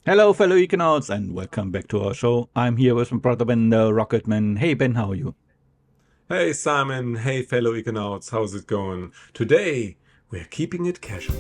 Hello, fellow Econauts, and welcome back to our show. I'm here with my brother Ben, the Rocketman. Hey, Ben, how are you? Hey Simon, hey fellow Econauts, how's it going? Today we're keeping it casual.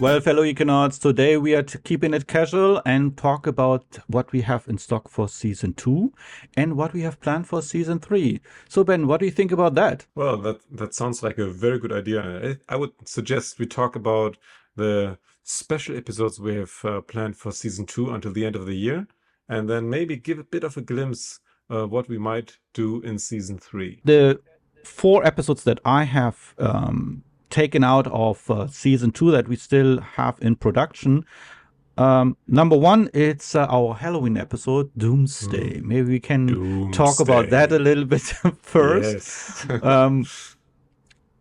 Well, fellow Econauts, today we are keeping it casual and talk about what we have in stock for season two and what we have planned for season three. So, Ben, what do you think about that? Well, that sounds like a very good idea. I would suggest we talk about the special episodes we have planned for season two until the end of the year, and then maybe give a bit of a glimpse what we might do in season three. The four episodes that I have taken out of season two that we still have in production. Number one, it's our Halloween episode, Doomsday. Hmm. Maybe we can talk about that a Doomsday. little bit first. Yes. Um,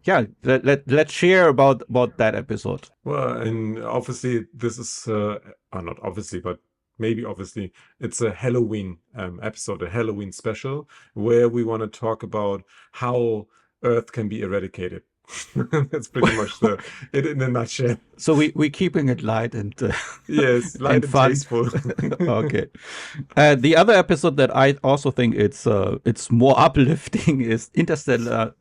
yeah, let's share about that episode. Well, and obviously this is, not obviously, but maybe obviously, it's a Halloween episode, a Halloween special, where we want to talk about how Earth can be eradicated. That's pretty much it in a nutshell. So we keeping it light and Yes, light and and fun. tasteful. Okay. The other episode that I also think it's more uplifting is Interstellar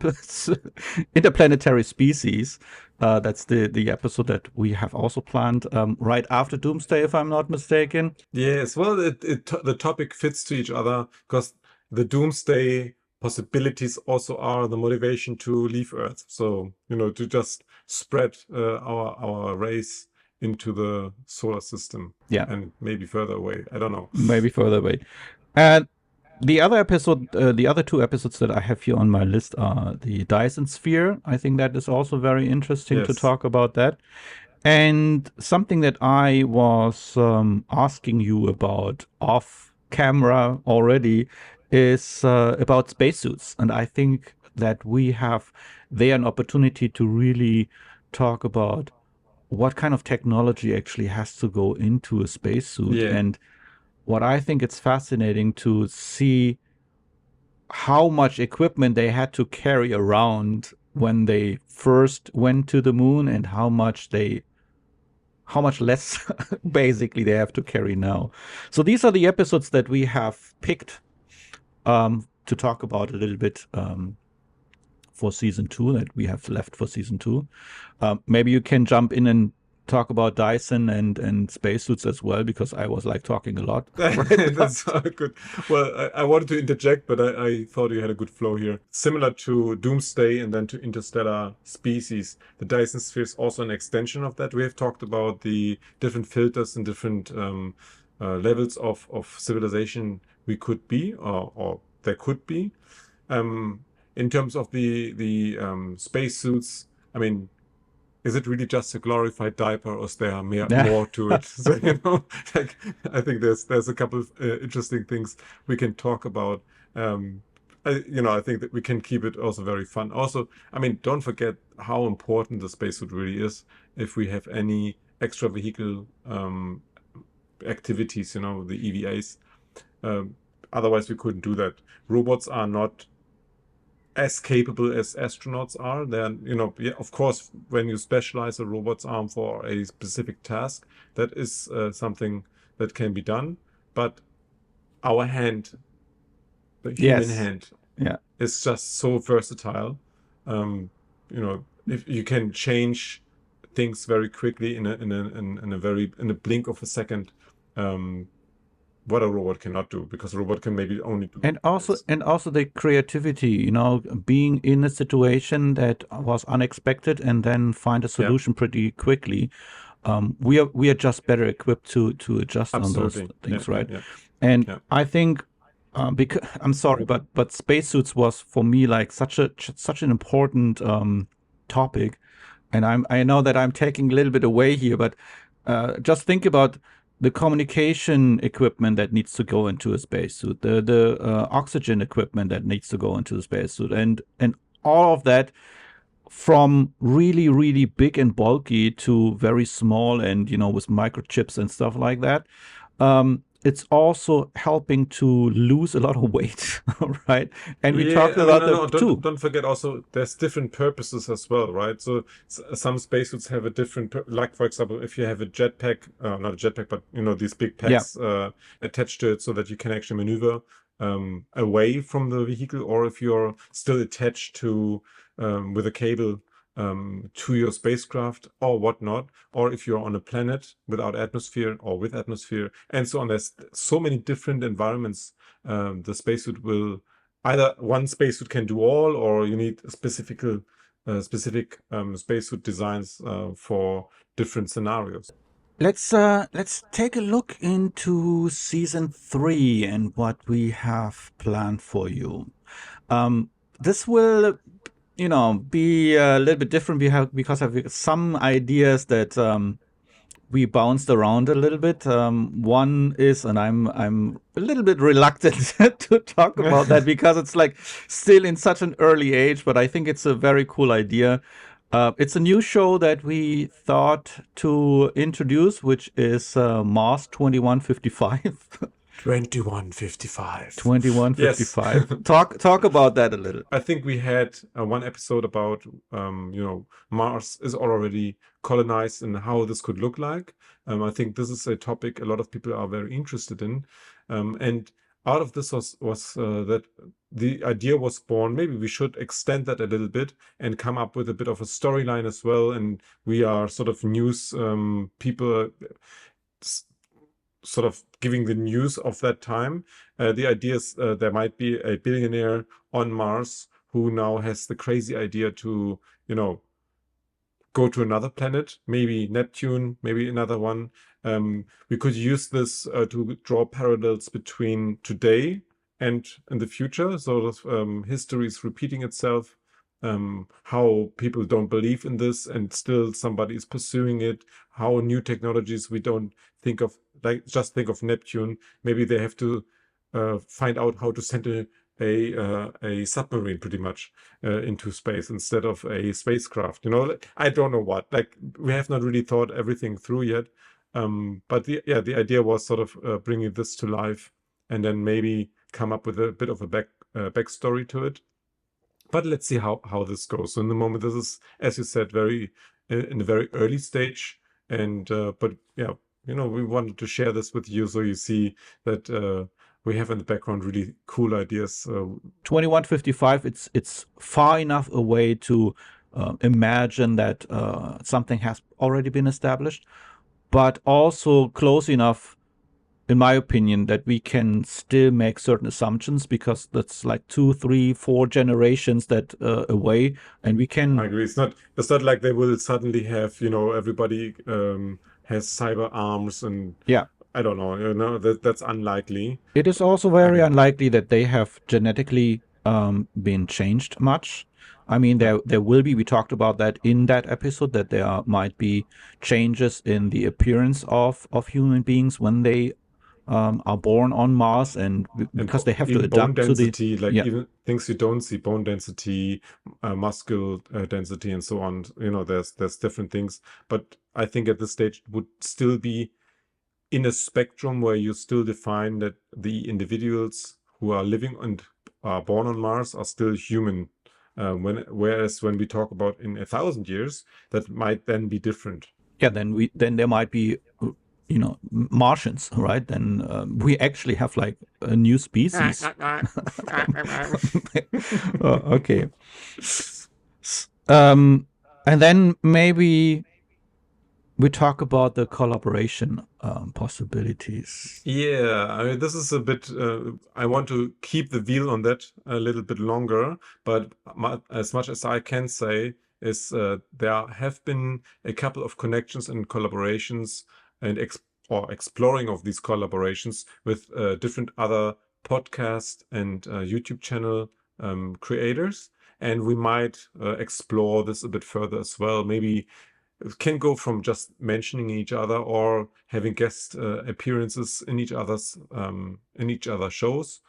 Interplanetary Species. That's the episode that we have also planned right after Doomsday, if I'm not mistaken. Yes, well, the topic fits to each other because the doomsday possibilities also are the motivation to leave Earth. So, to just spread our race into the solar system Yeah, and maybe further away. I don't know. maybe further away. And the other episode, the other two episodes that I have here on my list are the Dyson Sphere. I think that is also very interesting to Yes. talk about that. And something that I was asking you about off camera already is about spacesuits. And I think that we have there an opportunity to really talk about what kind of technology actually has to go into a spacesuit. Yeah. And what I think it's fascinating to see how much equipment they had to carry around when they first went to the moon and how much less basically they have to carry now. So these are the episodes that we have picked to talk about a little bit for season two that we have left for season two. Maybe you can jump in and talk about Dyson and spacesuits as well, because I was like talking a lot right now. That's good. Well, I wanted to interject, but I thought you had a good flow here. Similar to Doomsday and then to Interstellar Species, the Dyson Sphere is also an extension of that. We have talked about the different filters and different levels of civilization we could be, or there could be. In terms of the spacesuits, I mean, is it really just a glorified diaper, or is there more to it? So, like, I think there's a couple of interesting things we can talk about. I think that we can keep it also very fun. Also, I mean, don't forget how important the spacesuit really is if we have any extra vehicle activities, the EVAs. Otherwise, we couldn't do that. Robots are not as capable as astronauts are. Then, yeah, of course, when you specialize a robot's arm for a specific task, that is something that can be done. But our hand, the human Yes. hand, Yeah. is just so versatile. If you can change things very quickly in a blink of a second. What a robot cannot do, because a robot can maybe only do And also this. and also the creativity, being in a situation that was unexpected and then find a Yeah, solution pretty quickly. We are just better equipped to adjust on those absolutely. Yeah, things, yeah, right? yeah, And yeah. I think because I'm sorry, but spacesuits was for me like such an important topic, and I know that I'm taking a little bit away here, but just think about the communication equipment that needs to go into a spacesuit, the oxygen equipment that needs to go into the spacesuit, and all of that from really really big and bulky to very small and with microchips and stuff like that. it's also helping to lose a lot of weight, right? And we Yeah, talked I mean, about no, the no, too. don't forget also there's different purposes as well, right? So some spacesuits have a different, like for example, if you have a jetpack, not a jetpack, but these big Yeah. packs attached to it, so that you can actually maneuver away from the vehicle, or if you're still attached to with a cable to your spacecraft or whatnot, or if you're on a planet without atmosphere or with atmosphere, and so on. There's so many different environments the spacesuit will either one spacesuit can do all, or you need specific spacesuit designs for different scenarios. Let's take a look into season 3 and what we have planned for you. This will, be a little bit different. We have because of some ideas that we bounced around a little bit. One is, and I'm a little bit reluctant to talk about that because it's like still in such an early age, but I think it's a very cool idea. It's a new show that we thought to introduce, which is Mars 2155. 2155. Yes. 2155. Talk about that a little. I think we had one episode about Mars is already colonized and how this could look like. I think this is a topic a lot of people are very interested in, and out of this was that the idea was born. Maybe we should extend that a little bit and come up with a bit of a storyline as well. And we are sort of news people. Sort of giving the news of that time. The idea is there might be a billionaire on Mars who now has the crazy idea to, go to another planet, maybe Neptune, maybe another one. We could use this to draw parallels between today and in the future. So history is repeating itself. How people don't believe in this and still somebody is pursuing it. How new technologies we don't think of, like just think of Neptune. Maybe they have to find out how to send a submarine pretty much into space instead of a spacecraft. I don't know what. Like we have not really thought everything through yet. But the idea was sort of bringing this to life and then maybe come up with a bit of a backstory to it. But let's see how this goes. So in the moment, this is, as you said, very in a very early stage. And but yeah, we wanted to share this with you so you see that we have in the background really cool ideas. 2155. It's far enough away to imagine that something has already been established, but also close enough, in my opinion, that we can still make certain assumptions because that's like 2, 3, 4 generations that away, and we I can. agree. It's not like they will suddenly have, everybody has cyber arms and Yeah, I don't know, that's unlikely. it is also I very mean, unlikely that they have genetically been changed much. I mean, yeah. there will be. We talked about that in that episode that there might be changes in the appearance of human beings when they are born on Mars, and And because they have to even bone adapt to the. density, like Yeah, even things you don't see, bone density, muscle density, and so on. There's different things. But I think at this stage it would still be in a spectrum where you still define that the individuals who are living and are born on Mars are still human. Whereas when we talk about in 1,000 years, that might then be different. yeah. Then there might be, Martians, right? Then we actually have like a new species. Okay. And then maybe we talk about the collaboration possibilities. Yeah, I mean, this is a bit. I want to keep the wheel on that a little bit longer, but as much as I can say is there have been a couple of connections and collaborations and or exploring of these collaborations with different other podcast and YouTube channel creators, and we might explore this a bit further as well. Maybe it can go from just mentioning each other or having guest appearances in each other's shows,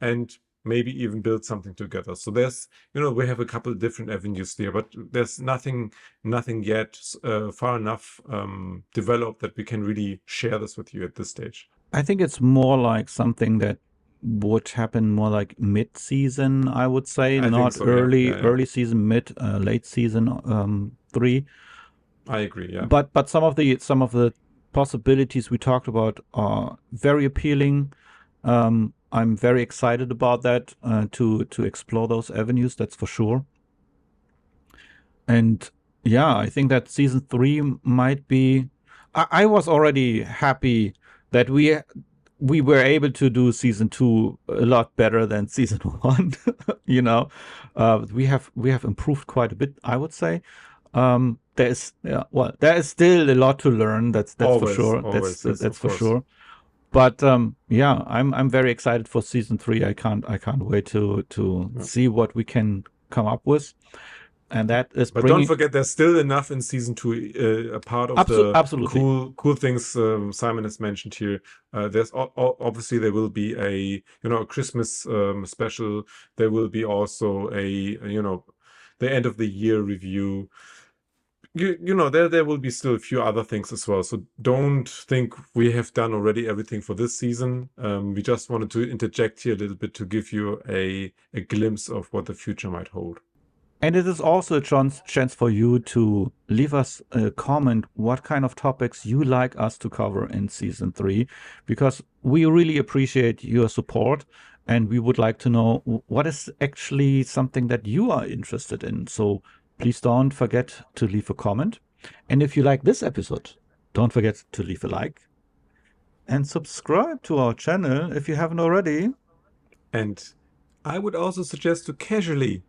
and maybe even build something together. So there's we have a couple of different avenues there, but there's nothing yet far enough developed that we can really share this with you at this stage. I think it's more like something that would happen more like mid-season, I would say, I think not so. Yeah, yeah, yeah. early season, late season three. I agree. Yeah. But some of the possibilities we talked about are very appealing. I'm very excited about that to explore those avenues. That's for sure. And yeah, I think that season three might be. I was already happy that we were able to do season two a lot better than season one. You know, we have improved quite a bit, I would say. There's yeah, well, there is still a lot to learn. That's for Always, sure. always. Yes, That's of for course. sure. But yeah, I'm very excited for season three. I can't wait to Yeah. see what we can come up with, and that is But don't bringing forget, there's still enough in season two. A part of the absolutely. cool things Simon has mentioned here. There's obviously there will be a Christmas special. There will be also the end of the year review. There will be still a few other things as well. So don't think we have done already everything for this season. We just wanted to interject here a little bit to give you a glimpse of what the future might hold. And it is also a chance for you to leave us a comment what kind of topics you like us to cover in season three, because we really appreciate your support and we would like to know what is actually something that you are interested in. So please don't forget to leave a comment. And if you like this episode, don't forget to leave a like and subscribe to our channel if you haven't already. And I would also suggest to casually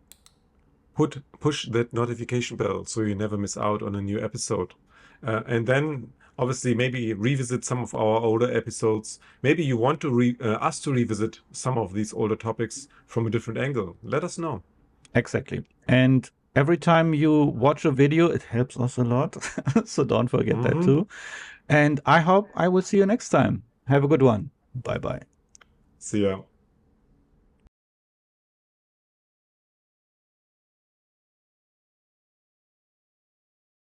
push that notification bell so you never miss out on a new episode. And then obviously maybe revisit some of our older episodes. Maybe you want to us to revisit some of these older topics from a different angle. Let us know. Exactly. And every time you watch a video, it helps us a lot. So don't forget that Hmm. too. And I hope I will see you next time. Have a good one. Bye bye. See ya.